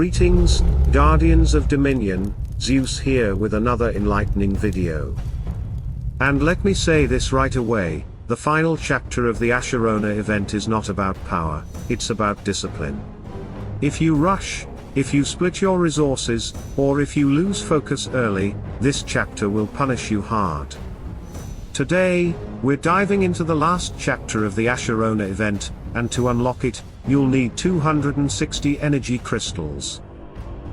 Greetings, Guardians of Dominion, Zeus here with another enlightening video. And let me say this right away, the final chapter of the Asherona event is not about power, it's about discipline. If you rush, if you split your resources, or if you lose focus early, this chapter will punish you hard. Today, we're diving into the last chapter of the Asherona event, and to unlock it, you'll need 260 energy crystals.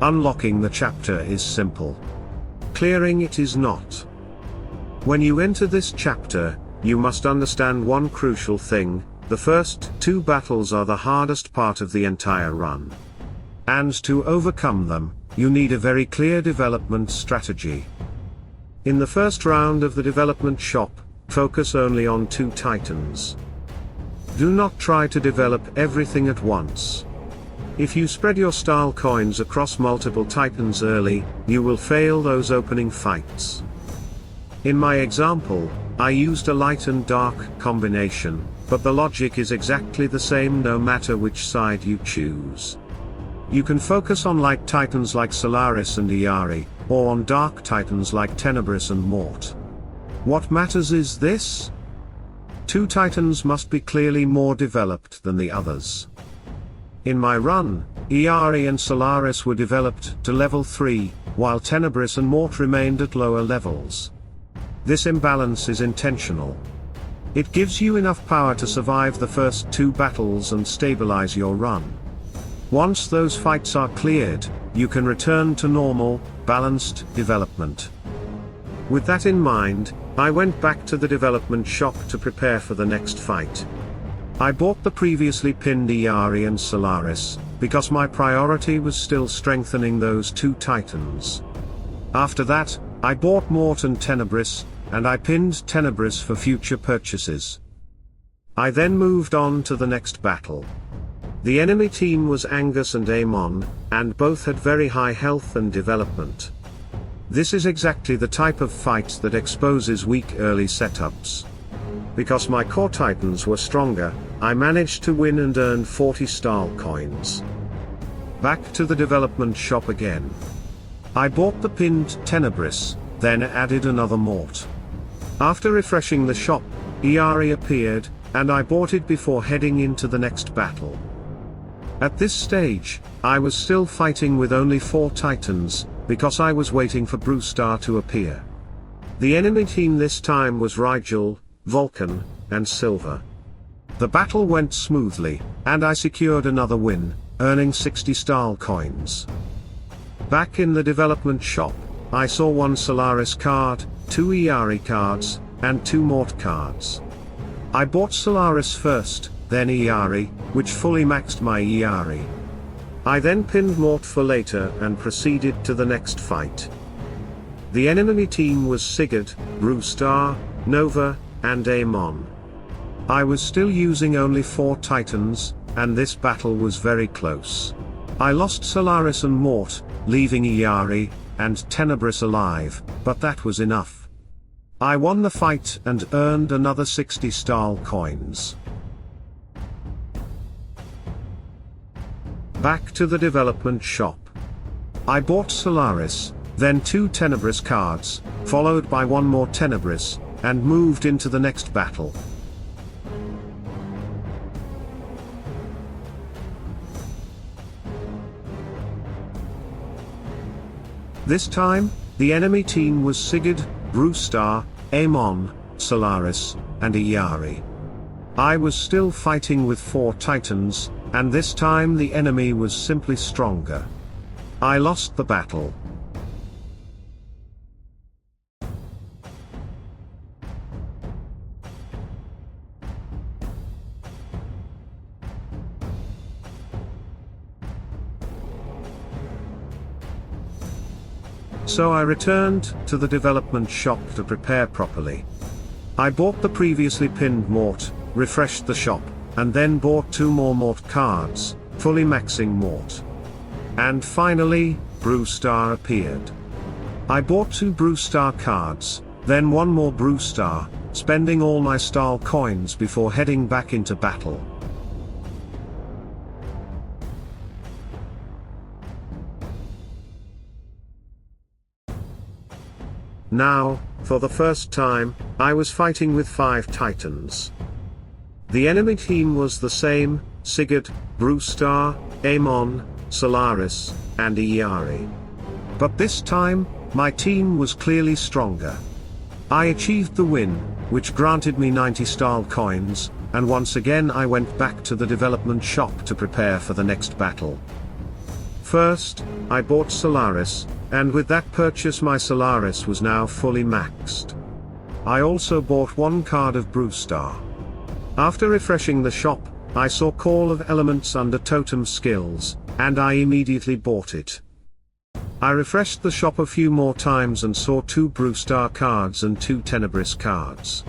Unlocking the chapter is simple. Clearing it is not. When you enter this chapter, you must understand one crucial thing: the first two battles are the hardest part of the entire run. And to overcome them, you need a very clear development strategy. In the first round of the development shop, focus only on 2 titans. Do not try to develop everything at once. If you spread your style coins across multiple titans early, you will fail those opening fights. In my example, I used a light and dark combination, but the logic is exactly the same no matter which side you choose. You can focus on light titans like Solaris and Iari, or on dark titans like Tenebris and Mort. What matters is this: 2 titans must be clearly more developed than the others. In my run, Iari and Solaris were developed to level 3, while Tenebris and Mort remained at lower levels. This imbalance is intentional. It gives you enough power to survive the first 2 battles and stabilize your run. Once those fights are cleared, you can return to normal, balanced development. With that in mind, I went back to the development shop to prepare for the next fight. I bought the previously pinned Iari and Solaris, because my priority was still strengthening those 2 titans. After that, I bought Mort and Tenebris, and I pinned Tenebris for future purchases. I then moved on to the next battle. The enemy team was Angus and Amon, and both had very high health and development. This is exactly the type of fight that exposes weak early setups. Because my core titans were stronger, I managed to win and earn 40 style coins. Back to the development shop again. I bought the pinned Tenebris, then added another Mort. After refreshing the shop, Iari appeared, and I bought it before heading into the next battle. At this stage, I was still fighting with only 4 titans, because I was waiting for Brewstar to appear. The enemy team this time was Rigel, Vulcan, and Silver. The battle went smoothly, and I secured another win, earning 60 style coins. Back in the development shop, I saw 1 Solaris card, 2 Iari cards, and 2 Mort cards. I bought Solaris first, then Iari, which fully maxed my Iari. I then pinned Mort for later and proceeded to the next fight. The enemy team was Sigurd, Brewstar, Nova, and Amon. I was still using only 4 titans, and this battle was very close. I lost Solaris and Mort, leaving Iari and Tenebris alive, but that was enough. I won the fight and earned another 60 style coins. Back to the development shop. I bought Solaris, then 2 Tenebris cards, followed by 1 more Tenebris, and moved into the next battle. This time, the enemy team was Sigurd, Brewstar, Amon, Solaris, and Iari. I was still fighting with 4 titans, and this time the enemy was simply stronger. I lost the battle. So I returned to the development shop to prepare properly. I bought the previously pinned Mort, refreshed the shop, and then bought 2 more Mort cards, fully maxing Mort. And finally, Brewstar appeared. I bought 2 Brewstar cards, then 1 more Brewstar, spending all my style coins before heading back into battle. Now, for the first time, I was fighting with 5 titans. The enemy team was the same: Sigurd, Brewstar, Amon, Solaris, and Iari. But this time, my team was clearly stronger. I achieved the win, which granted me 90 style coins, and once again I went back to the development shop to prepare for the next battle. First, I bought Solaris, and with that purchase my Solaris was now fully maxed. I also bought 1 card of Brewstar. After refreshing the shop, I saw Call of Elements under Totem skills, and I immediately bought it. I refreshed the shop a few more times and saw 2 Brewstar cards and 2 Tenebris cards.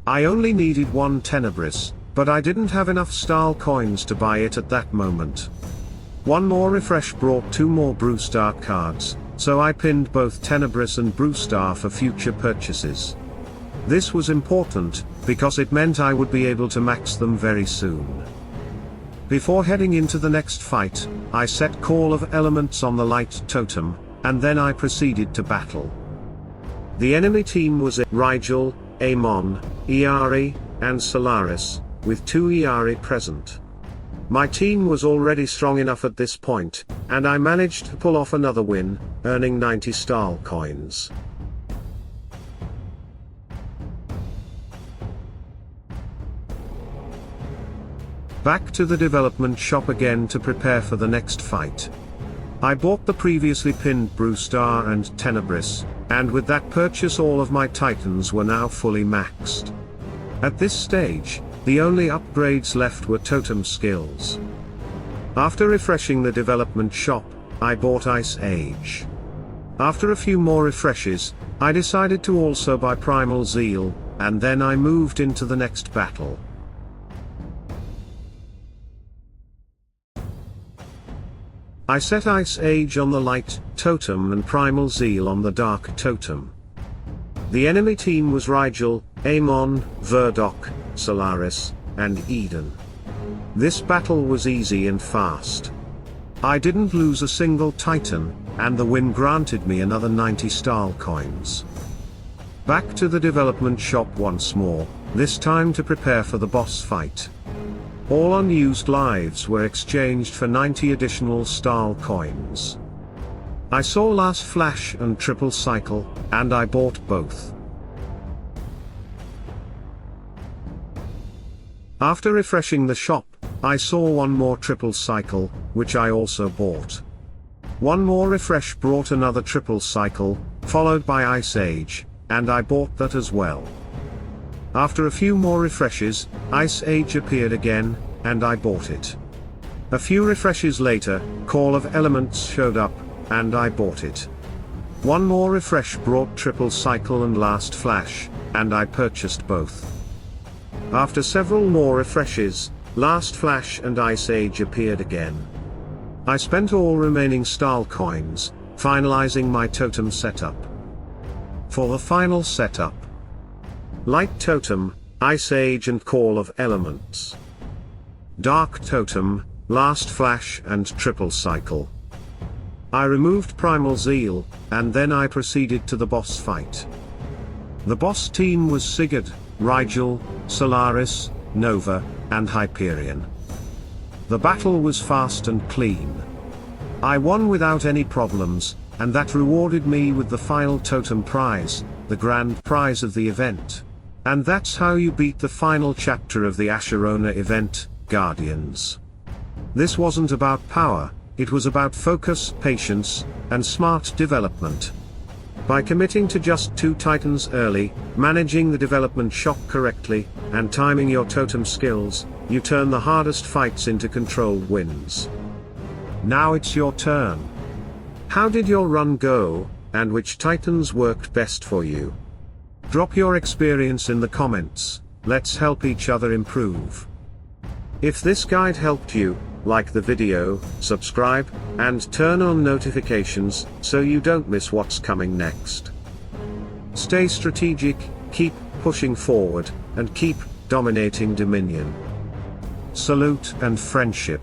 I only needed 1 Tenebris, but I didn't have enough style coins to buy it at that moment. 1 more refresh brought 2 more Brewstar cards, so I pinned both Tenebris and Brewstar for future purchases. This was important, because it meant I would be able to max them very soon. Before heading into the next fight, I set Call of Elements on the light totem, and then I proceeded to battle. The enemy team was Rigel, Amon, Iari, and Solaris, with 2 Iari present. My team was already strong enough at this point, and I managed to pull off another win, earning 90 style coins. Back to the development shop again to prepare for the next fight. I bought the previously pinned Brewstar and Tenebris, and with that purchase all of my titans were now fully maxed. At this stage, the only upgrades left were totem skills. After refreshing the development shop, I bought Ice Age. After a few more refreshes, I decided to also buy Primal Zeal, and then I moved into the next battle. I set Ice Age on the light totem and Primal Zeal on the dark totem. The enemy team was Rigel, Amon, Verdok, Solaris, and Eden. This battle was easy and fast. I didn't lose a single titan, and the win granted me another 90 style coins. Back to the development shop once more, this time to prepare for the boss fight. All unused lives were exchanged for 90 additional style coins. I saw Last Flash and Triple Cycle, and I bought both. After refreshing the shop, I saw 1 more Triple Cycle, which I also bought. 1 more refresh brought another Triple Cycle, followed by Ice Age, and I bought that as well. After a few more refreshes, Ice Age appeared again, and I bought it. A few refreshes later, Call of Elements showed up, and I bought it. 1 more refresh brought Triple Cycle and Last Flash, and I purchased both. After several more refreshes, Last Flash and Ice Age appeared again. I spent all remaining style coins, finalizing my totem setup. For the final setup: Light Totem, Ice Age and Call of Elements. Dark Totem, Last Flash and Triple Cycle. I removed Primal Zeal, and then I proceeded to the boss fight. The boss team was Sigurd, Rigel, Solaris, Nova, and Hyperion. The battle was fast and clean. I won without any problems, and that rewarded me with the final totem prize, the grand prize of the event. And that's how you beat the final chapter of the Asherona event, Guardians. This wasn't about power, it was about focus, patience, and smart development. By committing to just 2 titans early, managing the development shop correctly, and timing your totem skills, you turn the hardest fights into controlled wins. Now it's your turn. How did your run go, and which titans worked best for you? Drop your experience in the comments, let's help each other improve. If this guide helped you, like the video, subscribe, and turn on notifications, so you don't miss what's coming next. Stay strategic, keep pushing forward, and keep dominating Dominion. Salute and friendship.